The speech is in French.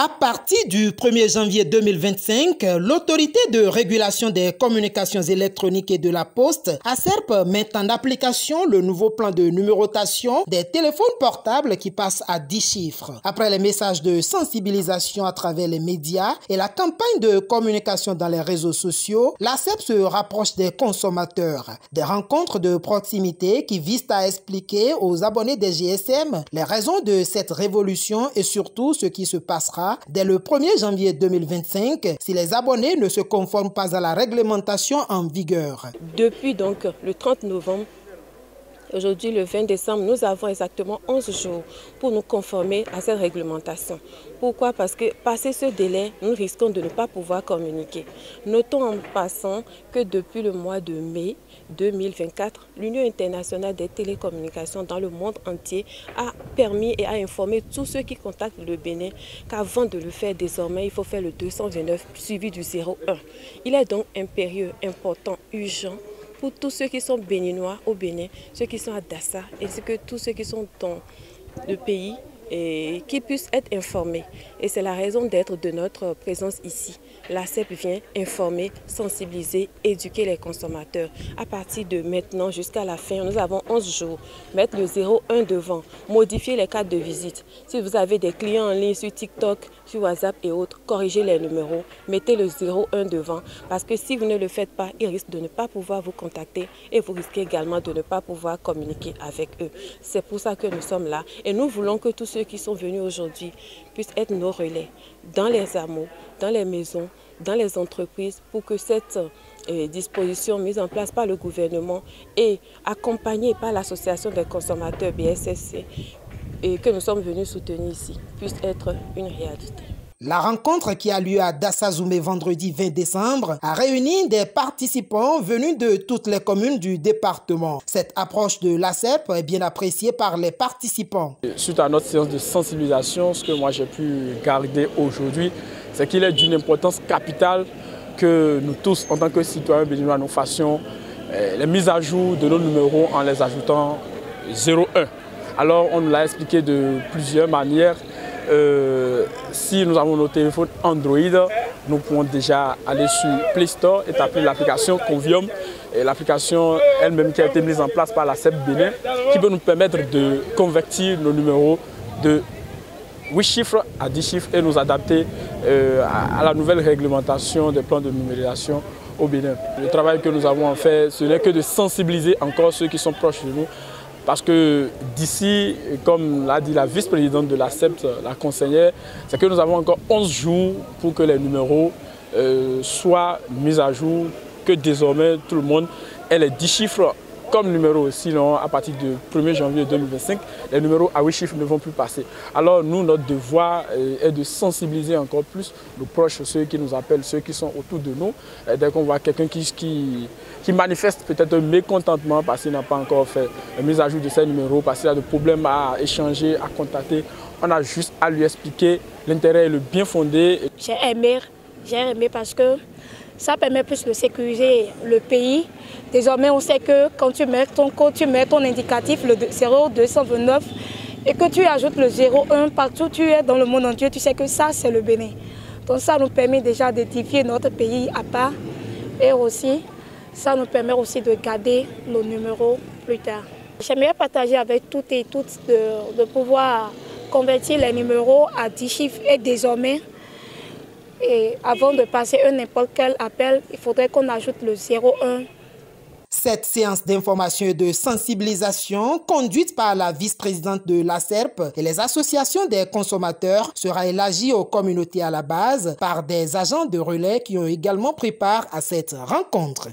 À partir du 1er janvier 2025, l'Autorité de régulation des communications électroniques et de la Poste, ACERP, met en application le nouveau plan de numérotation des téléphones portables qui passe à 10 chiffres. Après les messages de sensibilisation à travers les médias et la campagne de communication dans les réseaux sociaux, l'ACERP se rapproche des consommateurs. Des rencontres de proximité qui visent à expliquer aux abonnés des GSM les raisons de cette révolution et surtout ce qui se passera dès le 1er janvier 2025 si les abonnés ne se conforment pas à la réglementation en vigueur. Depuis donc le 30 novembre, aujourd'hui le 20 décembre, nous avons exactement 11 jours pour nous conformer à cette réglementation. Pourquoi? Parce que passé ce délai, nous risquons de ne pas pouvoir communiquer. Notons en passant que depuis le mois de mai 2024, l'Union internationale des télécommunications dans le monde entier a permis et a informé tous ceux qui contactent le Bénin qu'avant de le faire désormais, il faut faire le 229 suivi du 01. Il est donc impérieux, important, urgent pour tous ceux qui sont béninois au Bénin, ceux qui sont à Dassa, ainsi que tous ceux qui sont dans le pays et qui puissent être informés. Et c'est la raison d'être de notre présence ici. L'ACERP vient informer, sensibiliser, éduquer les consommateurs. À partir de maintenant jusqu'à la fin, nous avons 11 jours. Mettre le 01 devant, modifier les cartes de visite. Si vous avez des clients en ligne sur TikTok, sur WhatsApp et autres, corrigez les numéros, mettez le 01 devant. Parce que si vous ne le faites pas, ils risquent de ne pas pouvoir vous contacter et vous risquez également de ne pas pouvoir communiquer avec eux. C'est pour ça que nous sommes là et nous voulons que tous ceux qui sont venus aujourd'hui puissent être nos relais dans les hameaux, dans les maisons, dans les entreprises pour que cette disposition mise en place par le gouvernement et accompagnée par l'association des consommateurs BSSC et que nous sommes venus soutenir ici puisse être une réalité. La rencontre qui a lieu à Dassa-Zoumé vendredi 20 décembre a réuni des participants venus de toutes les communes du département. Cette approche de l'ACERP est bien appréciée par les participants. Suite à notre séance de sensibilisation, ce que moi j'ai pu garder aujourd'hui, c'est qu'il est d'une importance capitale que nous tous, en tant que citoyens béninois, nous fassions les mises à jour de nos numéros en les ajoutant 01. Alors on nous l'a expliqué de plusieurs manières. Si nous avons nos téléphones Android, nous pouvons déjà aller sur Play Store et taper l'application Convium. L'application elle-même qui a été mise en place par l'ACERP Bénin, qui peut nous permettre de convertir nos numéros de 8 chiffres à 10 chiffres et nous adapter à la nouvelle réglementation des plans de numérisation au Bénin. Le travail que nous avons fait, ce n'est que de sensibiliser encore ceux qui sont proches de nous. Parce que d'ici, comme l'a dit la vice-présidente de l'ACERP, la conseillère, c'est que nous avons encore 11 jours pour que les numéros soient mis à jour, que désormais tout le monde ait les 10 chiffres comme numéro. Sinon, à partir du 1er janvier 2025, les numéros à 8 chiffres ne vont plus passer. Alors nous, notre devoir est de sensibiliser encore plus nos proches, ceux qui nous appellent, ceux qui sont autour de nous. Dès qu'on voit quelqu'un qui manifeste peut-être un mécontentement parce qu'il n'a pas encore fait la mise à jour de ses numéros, parce qu'il a des problèmes à échanger, à contacter, on a juste à lui expliquer l'intérêt et le bien fondé. J'ai aimé parce que ça permet plus de sécuriser le pays. Désormais, on sait que quand tu mets ton code, tu mets ton indicatif, le 0229, et que tu ajoutes le 01 partout où tu es dans le monde entier, tu sais que ça, c'est le Bénin. Donc ça nous permet déjà d'édifier notre pays à part. Et aussi, ça nous permet aussi de garder nos numéros plus tard. J'aimerais partager avec toutes et toutes de pouvoir convertir les numéros à 10 chiffres et désormais, et avant de passer n'importe quel appel, il faudrait qu'on ajoute le 01. Cette séance d'information et de sensibilisation, conduite par la vice-présidente de l'ACERP et les associations des consommateurs, sera élargie aux communautés à la base par des agents de relais qui ont également pris part à cette rencontre.